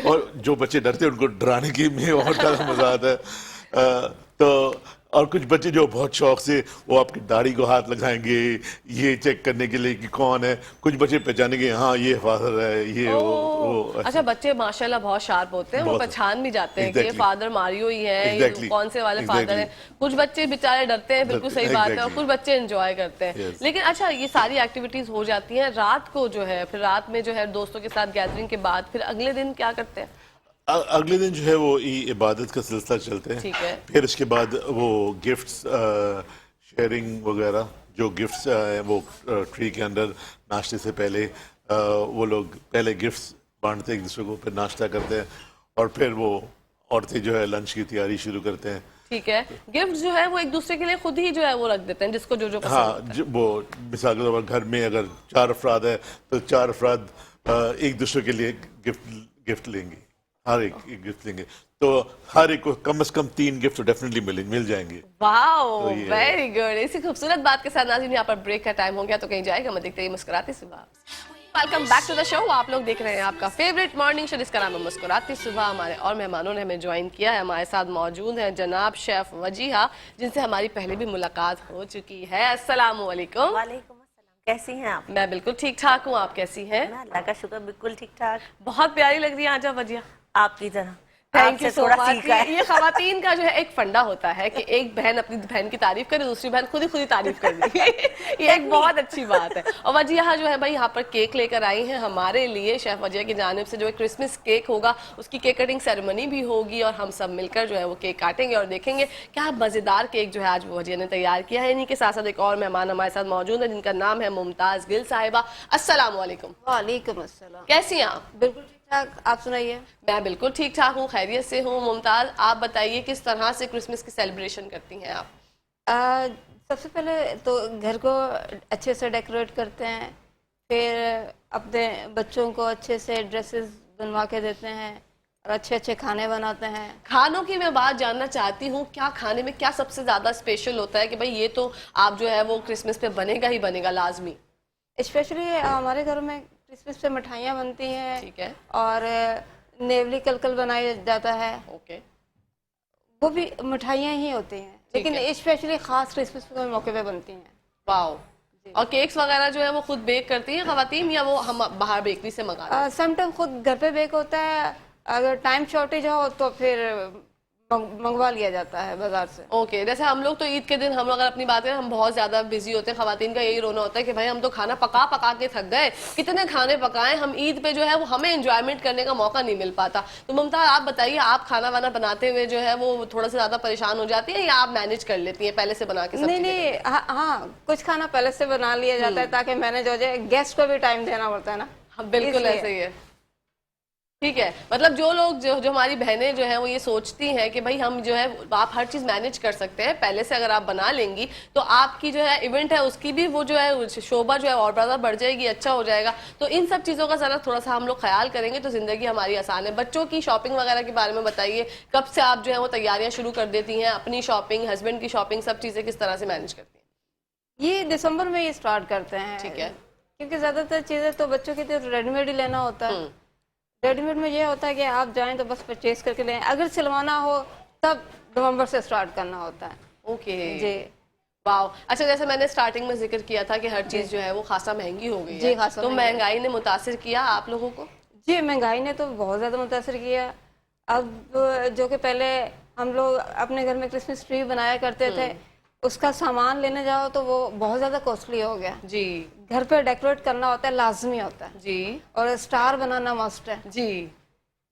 और जो बच्चे डरते हैं उनको डराने की में और ज़्यादा मजा आता है। तो और कुछ बच्चे जो बहुत शौक से वो आपकी दाढ़ी को हाथ लगाएंगे ये चेक करने के लिए कि कौन है। कुछ बच्चे पहचानेंगे, हाँ ये फादर है, ये वो। अच्छा, बच्चे माशाल्लाह बहुत शार्प होते हैं, वो पहचान भी जाते हैं कि ये फादर मारियो ही है, ये कौन से वाले फादर है। कुछ बच्चे बेचारे डरते हैं, बिल्कुल सही बात है, और कुछ बच्चे एंजॉय करते हैं। लेकिन अच्छा, ये सारी एक्टिविटीज हो जाती हैं, रात को जो है, फिर रात में जो है दोस्तों के साथ गैदरिंग के बाद फिर अगले दिन क्या करते हैं? अगले दिन जो है वो इबादत का सिलसिला चलते हैं। ठीक है। फिर उसके बाद वो गिफ्ट्स शेयरिंग वगैरह, जो गिफ्ट्स वो ट्री के अंदर नाश्ते से पहले वो लोग पहले गिफ्ट्स बांटते हैं एक दूसरे को, फिर नाश्ता करते हैं, और फिर वो औरतें जो है लंच की तैयारी शुरू करते हैं। ठीक है। गिफ्ट जो है वो एक दूसरे के लिए खुद ही जो है वो रख देते हैं, जिसको जो पसंद होता है। वो मिसाल के तौर पर घर में अगर 4 अफराद है तो 4 अफराद एक दूसरे के लिए गिफ्ट लेंगे, हर एक गिफ्ट लेंगे, तो हर एक को कम से कम 3 गिफ्ट डेफिनेटली मिल जाएंगे। Wow, very good. इसी खूबसूरत बात के साथ नाज़रीन यहाँ पर ब्रेक का टाइम हो गया, तो कहीं जाएगा मत, देखते ही मुस्कुराते सुबह। Welcome back to the show. आप लोग देख रहे हैं आपका फेवरेट मॉर्निंग शो जिसका नाम है मुस्कुराती सुबह। हमारे और मेहमानों ने हमें ज्वाइन किया है। हमारे साथ मौजूद हैं जनाब शेफ वजीहा, जिनसे हमारी पहले भी मुलाकात हो चुकी है। अस्सलाम वालेकुम। वालेकुम अस्सलाम। कैसी हैं आप? मैं बिल्कुल ठीक ठाक हूँ, आप कैसी हैं? मैं अल्लाह का शुक्र बिल्कुल ठीक ठाक। बहुत प्यारी लग रही है आज आप वजीहा। आपकी तरह थैंक यू आपसे सो थोड़ा मच। सीखा है। ये खवातीन का जो है एक फंडा होता है कि एक बहन अपनी बहन की तारीफ करे, दूसरी बहन खुद ही तारीफ कर दी। ये एक बहुत अच्छी बात है। और वजीहा जो है भाई यहाँ पर केक लेकर आई हैं हमारे लिए। शेफ वजीहा की जानिब से जो है क्रिसमस केक होगा, उसकी केक कटिंग सेरेमनी भी होगी और हम सब मिलकर जो है वो केक काटेंगे और देखेंगे क्या मजेदार केक जो है आज वजीहा ने तैयार किया है। इन्हीं के साथ साथ एक और मेहमान हमारे साथ मौजूद है जिनका नाम है मुमताज गिल साहिबा। अस्सलाम वालेकुम। वालेकुम अस्सलाम। कैसी हैं आप? बिल्कुल ठीक ठाक, आप सुनाइए। मैं बिल्कुल ठीक ठाक हूँ, खैरियत से हूँ। मुमताज, आप बताइए किस तरह से क्रिसमस की सेलिब्रेशन करती हैं आप? सबसे पहले तो घर को अच्छे से डेकोरेट करते हैं, फिर अपने बच्चों को अच्छे से ड्रेसेस बनवा के देते हैं और अच्छे अच्छे खाने बनाते हैं। खानों की मैं बात जानना चाहती हूँ, क्या खाने में क्या सबसे ज्यादा स्पेशल होता है कि भाई ये तो आप जो है वो क्रिसमस पे बनेगा ही बनेगा लाजमी? स्पेशली हमारे घर में क्रिसमस पे मिठाइयाँ बनती हैं। ठीक है। और नेवली कलकल बनाया जाता है, ओके। वो भी मिठाइयाँ ही होती हैं, लेकिन है। स्पेशली खास क्रिसमस के मौके पे बनती हैं। वाओ। और केक्स वगैरह जो है वो खुद बेक करती हैं खवातीन या वो हम बाहर बेकरी से मंगाते हैं? समटाइम खुद घर पे बेक होता है, अगर टाइम शॉर्टेज हो तो फिर मंगवा लिया जाता है बाजार से। ओके। जैसे हम लोग तो ईद के दिन हम अगर अपनी बात करें, हम बहुत ज्यादा बिजी होते हैं। खवातीन का यही रोना होता है कि भाई हम तो खाना पका पका के थक गए, कितने खाने पकाएं हम, ईद पे जो है वो हमें एंजॉयमेंट करने का मौका नहीं मिल पाता। तो मुमताज आप बताइए, आप खाना वाना बनाते हुए जो है वो थोड़ा सा ज्यादा परेशान हो जाती है या आप मैनेज कर लेती हैं पहले से बना के सब नहीं चीजें? नहीं, हाँ, कुछ खाना पहले से बना लिया जाता है ताकि मैनेज हो जाए। गेस्ट को भी टाइम देना पड़ता है ना। हाँ, बिल्कुल इसलिए। ऐसे ही है। ठीक है। मतलब जो लोग जो हमारी बहनें जो हैं वो ये सोचती हैं कि भाई हम जो है आप हर चीज मैनेज कर सकते हैं, पहले से अगर आप बना लेंगी तो आपकी जो है इवेंट है उसकी भी वो जो है शोभा जो है और ज्यादा बढ़ जाएगी, अच्छा हो जाएगा। तो इन सब चीजों का जरा थोड़ा सा हम लोग ख्याल करेंगे तो जिंदगी हमारी आसान है। बच्चों की शॉपिंग वगैरह के बारे में बताइए, कब से आप जो है वो तैयारियां शुरू कर देती हैं? अपनी शॉपिंग, हस्बैंड की शॉपिंग, सब चीजें किस तरह से मैनेज करती हैं? ये दिसंबर में ही स्टार्ट करते हैं। ठीक है। क्योंकि ज्यादातर चीजें तो बच्चों की तो रेडीमेड ही लेना होता है। रेडीमेड में ये होता है कि आप जाएं तो बस परचेज करके लें, अगर सिलवाना हो तब नवंबर से स्टार्ट करना होता है। ओके जी। वाओ। अच्छा, जैसे मैंने स्टार्टिंग में जिक्र किया था कि हर चीज जो है वो खासा महंगी हो गई जी, है, खासा तो महंगी। महंगाई ने मुतासिर किया आप लोगों को? जी, महंगाई ने तो बहुत ज़्यादा मुतासर किया। अब जो कि पहले हम लोग अपने घर में क्रिसमस ट्री बनाया करते थे, उसका सामान लेने जाओ तो वो बहुत ज़्यादा कॉस्टली हो गया। जी घर पे डेकोरेट करना होता है, लाजमी होता है, जी और स्टार बनाना मस्ट है। जी।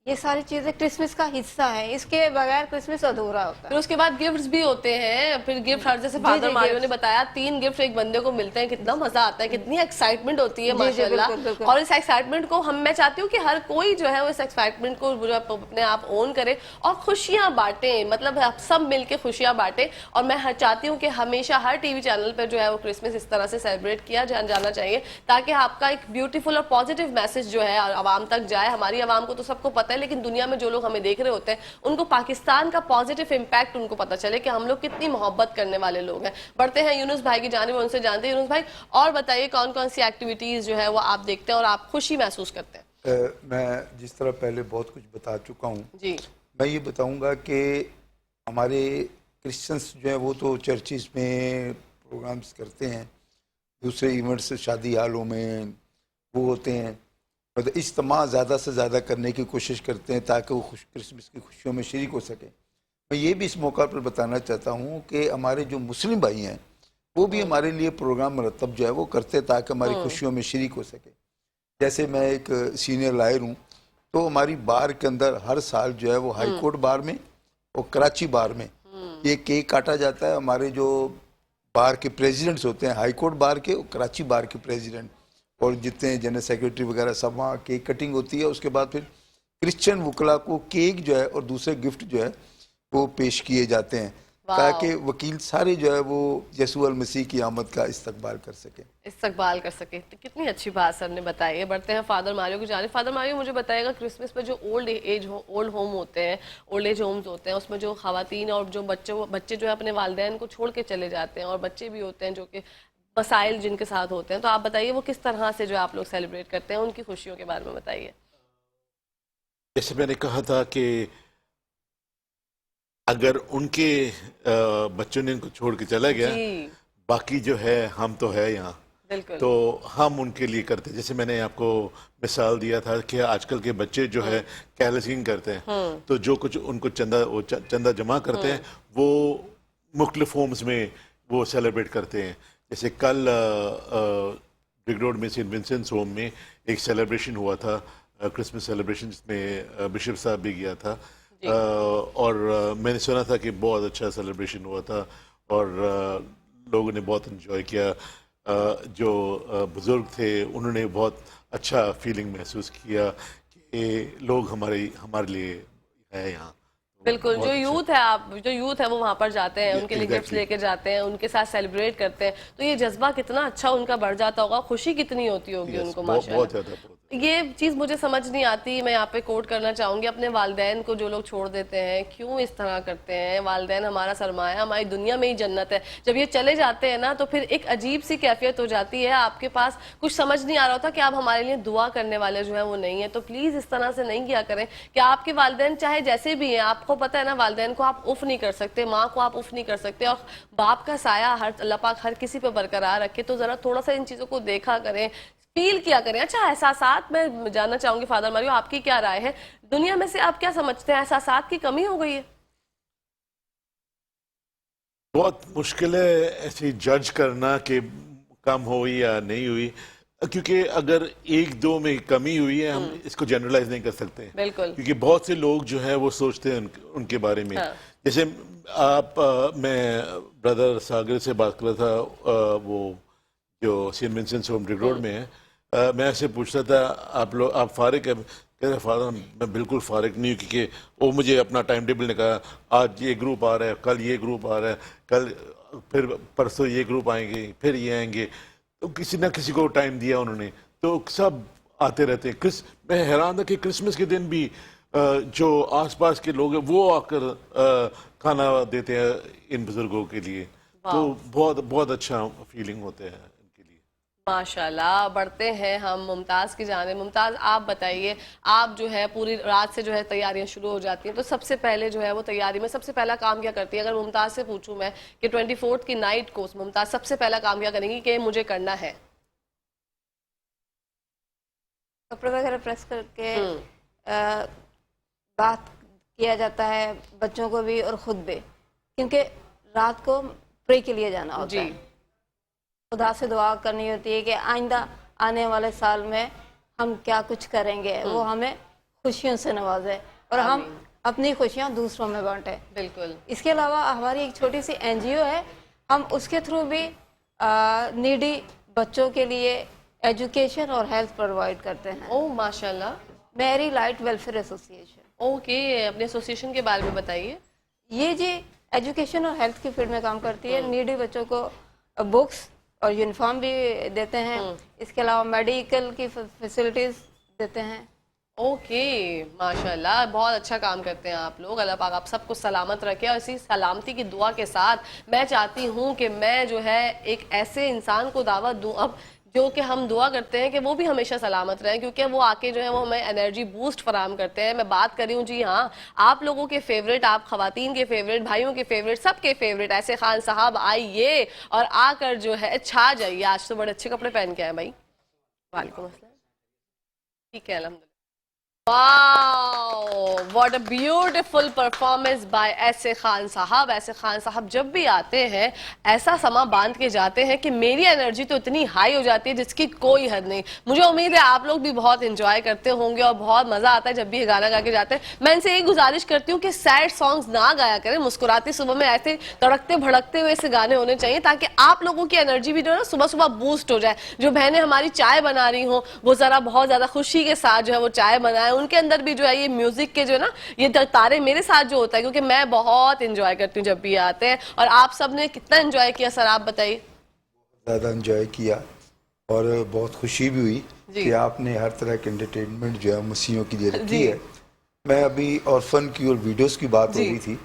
ये सारी चीज़ें क्रिसमस का हिस्सा है, इसके बगैर क्रिसमस अधूरा होता है। फिर उसके बाद गिफ्ट्स भी होते हैं। फिर गिफ्ट हर जैसे फादर जी, मारियो ने gifts। बताया 3 गिफ्ट एक बंदे को मिलते हैं, कितना मजा आता है, कितनी एक्साइटमेंट होती है जी, जी, माशाल्लाह। बिल्कुल, बिल्कुल। और इस एक्साइटमेंट को मैं चाहती हूँ कि हर कोई जो है वो इस एक्साइटमेंट को जो है अपने आप ओन करे और खुशियां बांटे, मतलब आप सब मिलके खुशियां बांटे। और मैं चाहती हूँ कि हमेशा हर टीवी चैनल पर जो है वो क्रिसमस इस तरह से सेलिब्रेट किया जाना चाहिए ताकि आपका एक ब्यूटीफुल और पॉजिटिव मैसेज जो है आवाम तक जाए। हमारी आवाम को तो सबको पता है, लेकिन दुनिया में जो लोग हमें देख रहे होते हैं उनको पाकिस्तान का पॉजिटिव इंपैक्ट उनको पता चले कि हम लोग कितनी मोहब्बत करने वाले लोग हैं। बढ़ते हैं यूनुस भाई की जानिब, उनसे जानते हैं। यूनुस भाई, और बताइए कौन कौन सी एक्टिविटीज जो है वो आप देखते हैं और आप खुशी महसूस करते हैं? मैं जिस तरह पहले बहुत कुछ बता चुका हूँ, जी। मैं ये बताऊंगा कि हमारे क्रिश्चियंस जो है वो तो चर्चिस में प्रोग्राम्स करते हैं, दूसरे इवेंट्स शादी हालों में वो होते हैं, मतलब इज्तिमा ज़्यादा से ज़्यादा करने की कोशिश करते हैं ताकि वो क्रिसमस की खुशियों में शरीक हो सके। मैं ये भी इस मौका पर बताना चाहता हूँ कि हमारे जो मुस्लिम भाई हैं वो भी हमारे लिए प्रोग्राम मरतब जो है वो करते हैं ताकि हमारी खुशियों में शरीक हो सके। जैसे मैं एक सीनियर लॉयर हूँ, तो हमारी बार के अंदर हर साल जो है वो हाई कोर्ट बार में और कराची बार में ये केक काटा जाता है। हमारे जो बार के प्रेसिडेंट्स होते हैं, हाई कोर्ट बार के और कराची बार के प्रेसिडेंट और जितने जनरल सेक्रेटरी वगैरह सब वहाँ केक कटिंग होती है। उसके बाद फिर क्रिश्चियन वकला को केक जो है और दूसरे गिफ्ट जो है वो पेश किए जाते हैं ताकि वकील सारे जो है वो यीशु अल मसीह की आमद का इस्तकबाल कर सके। इस्तकबाल कर सके, तो कितनी अच्छी बात सर ने बताई है। बढ़ते हैं फादर मारियो की जानिब। फादर मारियो, मुझे बताएगा क्रिसमस पे जो ओल्ड होम होते हैं, ओल्ड एज होम्स होते हैं, उसमें जो खवातीन और जो बच्चे जो है अपने वालिदैन को छोड़ के चले जाते हैं और बच्चे भी होते हैं जो कि मसाइल जिनके साथ होते हैं, तो आप बताइए वो किस तरह से जो है आप लोग सेलिब्रेट करते हैं, उनकी खुशियों के बारे में बताइए। जैसे मैंने कहा था कि अगर उनके बच्चों ने इनको छोड़ के चला गया, जी बाकी जो है हम तो है यहाँ, बिल्कुल। तो हम उनके लिए करते हैं। जैसे मैंने आपको मिसाल दिया था कि आजकल के बच्चे जो है कैलसिंग करते हैं, तो जो कुछ उनको चंदा जमा करते हैं वो मुख्तलिफ फॉर्म्स में वो सेलिब्रेट करते हैं। जैसे कल रिग रोड में सेंट विंसेंट्स होम में एक सेलिब्रेशन हुआ था, क्रिसमस सेलिब्रेशन, जिसमें बिशप साहब भी गया था। और मैंने सुना था कि बहुत अच्छा सेलिब्रेशन हुआ था और लोगों ने बहुत एंजॉय किया। जो बुजुर्ग थे उन्होंने बहुत अच्छा फीलिंग महसूस किया कि लोग हमारे लिए है यहाँ। बिल्कुल, बहुत जो अच्छा। यूथ है, आप जो यूथ है वो वहाँ पर जाते हैं, उनके लिए गिफ्ट्स Exactly. लेके जाते हैं, उनके साथ सेलिब्रेट करते हैं, तो ये जज्बा कितना अच्छा उनका बढ़ जाता होगा, खुशी कितनी होती होगी Yes, उनको, बहुत माशाल्लाह। ज़्यादा बहुत। ये चीज़ मुझे समझ नहीं आती। मैं यहाँ पे कोट करना चाहूँगी, अपने वालिदैन को जो लोग छोड़ देते हैं, क्यों इस तरह करते हैं? वालिदैन हमारा सरमाया, हमारी दुनिया में ही जन्नत है। जब ये चले जाते हैं ना तो फिर एक अजीब सी कैफियत हो जाती है, आपके पास कुछ समझ नहीं आ रहा होता कि आप हमारे लिए दुआ करने वाले जो है वो नहीं है। तो प्लीज़ इस तरह से नहीं किया करें कि आपके वालिदैन चाहे जैसे भी हैं, आपको पता है ना वालिदैन को आप उफ़ नहीं कर सकते, माँ को आप उफ़ नहीं कर सकते, और बाप का साया हर अल्लाह पाक हर किसी पे बरकरार रखे। तो ज़रा थोड़ा सा इन चीज़ों को देखा करें, फील किया करें। अच्छा, एहसासात मैं जानना चाहूंगी फादर मारियो, आपकी क्या राय है? दुनिया में से आप क्या समझते हैं, एहसासात की कमी हो गई है? बहुत मुश्किल है ऐसे जज करना कि कम हुई या नहीं हुई, क्योंकि अगर एक दो में कमी हुई है हम इसको जनरलाइज नहीं कर सकते, बिल्कुल। क्योंकि बहुत से लोग जो है वो सोचते हैं उनके बारे में। हाँ। जैसे मैं ब्रदर सागर से बात कर रहा था, वो जो सेंट विंसेंट्स होम रिग रोड में है। मैं ऐसे पूछता था आप फारिग है? कह रहे फादर मैं बिल्कुल फारिग नहीं हूँ, क्योंकि वो मुझे अपना टाइम टेबल ने कहा आज ये ग्रुप आ रहा है, कल ये ग्रुप आ रहा है, कल फिर परसों ये ग्रुप आएंगे, फिर ये आएंगे। तो किसी ना किसी को टाइम दिया उन्होंने, तो सब आते रहते हैं। मैं हैरान था कि क्रिसमस के दिन भी जो आसपास के लोग हैं वो आकर खाना देते हैं इन बुजुर्गों के लिए, तो बहुत बहुत अच्छा फीलिंग होते हैं इनके लिए। माशाल्लाह। बढ़ते हैं हम मुमताज़ की जाने। मुमताज़, आप बताइए, आप जो है पूरी रात से जो है तैयारियां शुरू हो जाती हैं, तो सबसे पहले जो है वो तैयारी में सबसे पहला काम क्या करती है? अगर मुमताज़ से पूछूं मैं कि 24 की नाइट को मुमताज़ सबसे पहला काम क्या करेंगी कि मुझे करना है? कपड़े वगैरह प्रेस करके बात किया जाता है, बच्चों को भी और खुद भी, क्योंकि रात को प्रे के लिए जाना होता है। खुदा से दुआ करनी होती है कि आइंदा आने वाले साल में हम क्या कुछ करेंगे, वो हमें खुशियों से नवाजे और हम अपनी खुशियां दूसरों में बांटें। बिल्कुल। इसके अलावा हमारी एक छोटी सी एनजीओ है, हम उसके थ्रू भी नीडी बच्चों के लिए एजुकेशन और हेल्थ प्रोवाइड करते हैं। ओह माशाल्लाह। Mary Light Welfare Association. Okay, अपने एसोसिएशन के बारे में बताइए। ये जी एजुकेशन और हेल्थ की फील्ड में काम करती है। नीडी बच्चों को बुक्स और यूनिफॉर्म भी देते हैं, इसके अलावा मेडिकल की फैसिलिटीज देते हैं। ओके, माशाल्लाह, बहुत अच्छा काम करते हैं आप लोग। अल्लाह पाक आप सबको सलामत रखे, और इसी सलामती की दुआ के साथ मैं चाहती हूँ कि मैं जो है एक ऐसे इंसान को दावत दूँ अब, जो कि हम दुआ करते हैं कि वो भी हमेशा सलामत रहें, क्योंकि वो आके जो है वो हमें एनर्जी बूस्ट फराहम करते हैं। मैं बात कर रही हूँ, जी हाँ, आप लोगों के फेवरेट, आप खवातीन के फेवरेट, भाइयों के फेवरेट, सबके फेवरेट ऐसे खान साहब आइए और आकर जो है छा जाइए। आज तो बड़े अच्छे कपड़े पहन के आए भाई। वालेकुम अस्सलाम। ठीक है, अल्हम्दुलिल्लाह। Wow, what a beautiful performance by ऐसे खान साहब। ऐसे खान साहब जब भी आते हैं ऐसा समा बांध के जाते हैं कि मेरी एनर्जी तो इतनी हाई हो जाती है जिसकी कोई हद नहीं। मुझे उम्मीद है आप लोग भी बहुत एंजॉय करते होंगे और बहुत मजा आता है जब भी ये गाना गा के जाते हैं। मैं इनसे यही गुजारिश करती हूँ कि सैड सॉन्ग्स ना गाया करें, मुस्कुराती सुबह में ऐसे तड़कते भड़कते हुए ऐसे गाने होने चाहिए, ताकि आप लोगों की एनर्जी भी जो है ना सुबह सुबह बूस्ट हो जाए। जो बहनें हमारी चाय बना रही हों वो जरा बहुत ज्यादा खुशी के साथ जो है वो चाय बनाए, उनके अंदर भी जो है ये म्यूजिक के जो है ना ये तारे मेरे साथ जो होता है, क्योंकि मैं बहुत एंजॉय करती हूँ जब भी आते हैं। और आप सब ने कितना एंजॉय किया सर, आप बताइए। ज़्यादा एंजॉय किया और बहुत खुशी भी हुई कि आपने हर तरह के एंटरटेनमेंट जो है मसीहों के लिए रखी है। मैं अभी ऑर्फन की और वीडियोस की बात हो रही थी,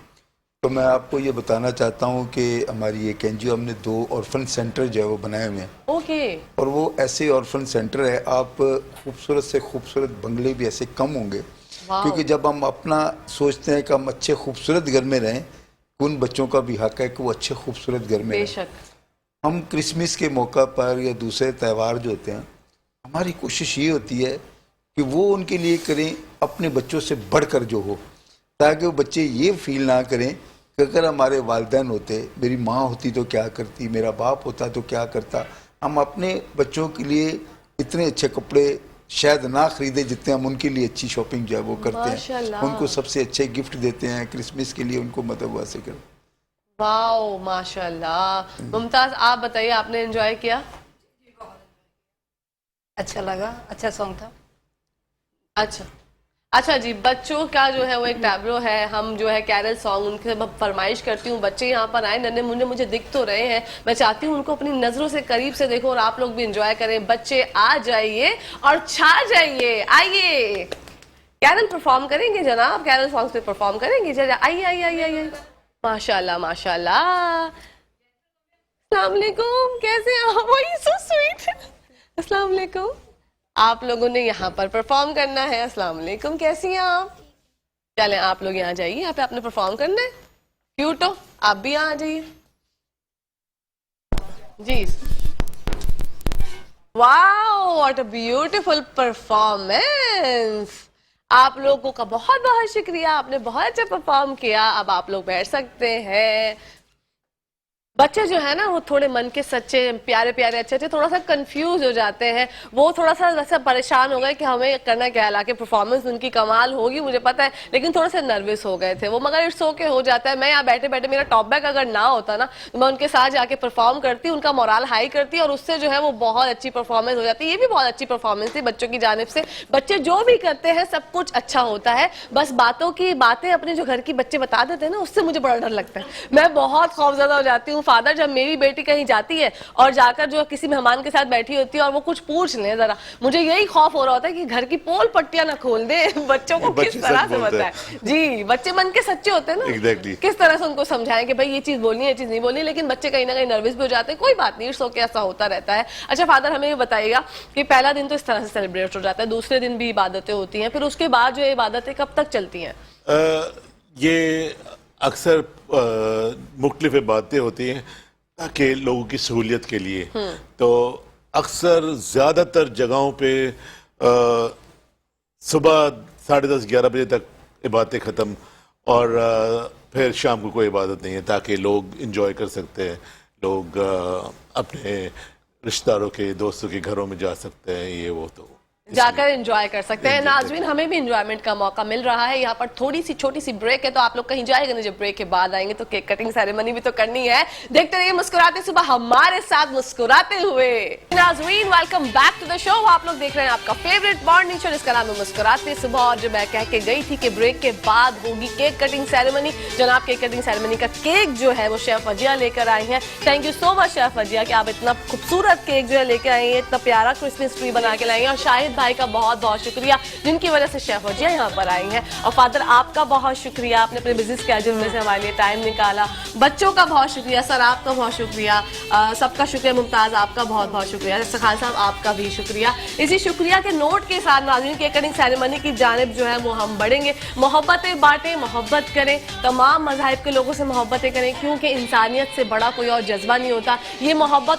तो मैं आपको ये बताना चाहता हूँ कि हमारी एक एनजीओ, हमने 2 ऑर्फन सेंटर जो है वो बनाए हुए हैं। ओके। और वो ऐसे ऑर्फन सेंटर है, आप खूबसूरत से खूबसूरत बंगले भी ऐसे कम होंगे, क्योंकि जब हम अपना सोचते हैं कि हम अच्छे खूबसूरत घर में रहें, उन बच्चों का भी हक है कि वो अच्छे खूबसूरत घर में रहें। बेशक। हम क्रिसमस के मौका पर या दूसरे त्यौहार जो होते हैं, हमारी कोशिश ये होती है कि वो उनके लिए करें अपने बच्चों से बढ़कर जो हो, ताकि वो बच्चे ये फील ना करें कि अगर हमारे वालिदैन होते, मेरी माँ होती तो क्या करती, मेरा बाप होता तो क्या करता। हम अपने बच्चों के लिए इतने अच्छे कपड़े शायद ना खरीदे जितने हम उनके लिए अच्छी शॉपिंग जो है वो करते हैं, माशाल्लाह। उनको सबसे अच्छे गिफ्ट देते हैं क्रिसमस के लिए, उनको मदद हासिल करें। वाओ माशाल्लाह। मुमताज आप बताइए, आपने एंजॉय किया? अच्छा लगा, अच्छा सॉन्ग था। अच्छा जी, बच्चों का जो है वो एक टैब्लो है, हम जो है कैरल सॉन्ग उनके फरमाइश करती हूँ। बच्चे यहाँ पर आए, नन्हे मुन्ने मुझे दिख तो रहे हैं, मैं चाहती हूँ उनको अपनी नजरों से करीब से देखो और आप लोग भी एंजॉय करें। बच्चे आ जाइए और छा जाइए, आइए। कैरल परफॉर्म करेंगे जनाब, कैरल सॉन्ग पे परफॉर्म करेंगे, जरा आइए आइए आइए आइए। माशाल्लाह माशाल्लाह। अस्सलाम वालेकुम, कैसे हैं आप? So sweet. अस्सलाम वालेकुम। आप लोगों ने यहाँ पर परफॉर्म करना है। अस्सलाम वालेकुम, कैसी हैं आप? चलें आप लोग यहाँ जाइए, यहाँ पे आपने परफॉर्म करना है। क्यूट हो, आप भी यहाँ आ जाइए जी। Wow what a beautiful performance. आप लोगों का बहुत बहुत शुक्रिया, आपने बहुत अच्छा परफॉर्म किया। अब आप लोग बैठ सकते हैं। बच्चे जो है ना वो थोड़े मन के सच्चे, प्यारे प्यारे, अच्छे अच्छे, थोड़ा सा कंफ्यूज हो जाते हैं। वो थोड़ा सा वैसे परेशान हो गए कि हमें करना क्या है। हालांकि परफॉर्मेंस उनकी कमाल होगी मुझे पता है, लेकिन थोड़े से नर्वस हो गए थे वो, मगर इट्स ओके, हो जाता है। मैं यहाँ बैठे बैठे, मेरा टॉप बैक अगर ना होता ना तो मैं उनके साथ जाके परफॉर्म करती, उनका मोराल हाई करती और उससे जो है वो बहुत अच्छी परफॉर्मेंस हो जाती है। ये भी बहुत अच्छी परफॉर्मेंस थी बच्चों की जानिब से। बच्चे जो भी करते हैं सब कुछ अच्छा होता है, बस बातें अपने जो घर की बच्चे बता देते हैं ना, उससे मुझे बड़ा डर लगता है। मैं बहुत खौफजदा हो जाती हूँ फादर, जब मेरी बेटी कहीं जाती है और जाकर जो किसी मेहमान के साथ बैठी होती है और वो कुछ पूछ ले जरा, मुझे यही खौफ हो रहा होता है कि घर की पोल पट्टियां ना खोल दे। बच्चों को किस तरह से बताएं जी, बच्चे मन के सच्चे होते हैं ना। Exactly. किस तरह से उनको समझाएं कि भाई ये चीज बोलनी है, ये चीज नहीं बोलनी, लेकिन बच्चे कहीं ना कहीं नर्वस भी हो जाते हैं। कोई बात नहीं, इट्स ओके, ऐसा होता रहता है। अच्छा फादर, हमें ये बताइएगा कि पहला दिन तो इस तरह से सेलिब्रेट हो जाता है, दूसरे दिन भी इबादतें होती हैं, फिर उसके बाद जो इबादतें कब तक चलती हैं? ये अक्सर मुख्तलिफ बातें होती हैं ताकि लोगों की सहूलियत के लिए। तो अक्सर ज़्यादातर जगहों पे सुबह 10:30-11 बजे तक इबादतें ख़त्म और फिर शाम को कोई इबादत नहीं है, ताकि लोग इंजॉय कर सकते हैं, लोग अपने रिश्तेदारों के, दोस्तों के घरों में जा सकते हैं, ये वो, तो जाकर एंजॉय कर सकते हैं। नाज़रीन, हमें भी एंजॉयमेंट का मौका मिल रहा है। यहाँ पर थोड़ी सी छोटी सी ब्रेक है, तो आप लोग कहीं जाएंगे ना, जब ब्रेक के बाद आएंगे तो केक कटिंग सेरेमनी भी तो करनी है। देखते रहिए मुस्कुराते सुबह हमारे साथ मुस्कुराते हुए। नाज़रीन, welcome back to the show. आप लोग देख रहे हैं आपका फेवरेट मॉर्निंग शो, जिसका नाम है मुस्कुराते सुबह। और जो मैं कह के गई थी कि ब्रेक के बाद होगी केक कटिंग सेरेमनी, जनाब केक कटिंग सेरेमनी का केक जो है वो शेफ अजिया लेकर आई है। Thank you so much chef Ajiya कि आप इतना खूबसूरत केक जो है लेकर आई है, इतना प्यारा क्रिसमस ट्री बना के लाई है। और शाहिद भाई का बहुत बहुत शुक्रिया, जिनकी वजह से शेफ अजिया यहाँ पर आई हैं। और फादर आपका बहुत शुक्रिया, आपने अपने बिजनेस स्केड्यूल में से हमारे लिए टाइम निकाला। बच्चों का बहुत शुक्रिया, सर आपका बहुत शुक्रिया, सबका शुक्रिया। मुमताज आपका बहुत बहुत शुक्रिया, सखान साहब आपका भी शुक्रिया। इसी शुक्रिया के नोट के साथ नाज़रीन केक कटिंग सेरेमनी की जानिब जो है वो हम बढ़ेंगे। मोहब्बतें बांटें, मोहब्बत करें, तमाम मज़ाहिब के लोगों से मोहब्बतें करें, क्योंकि इंसानियत से बड़ा कोई और जज्बा नहीं होता। ये मोहब्बत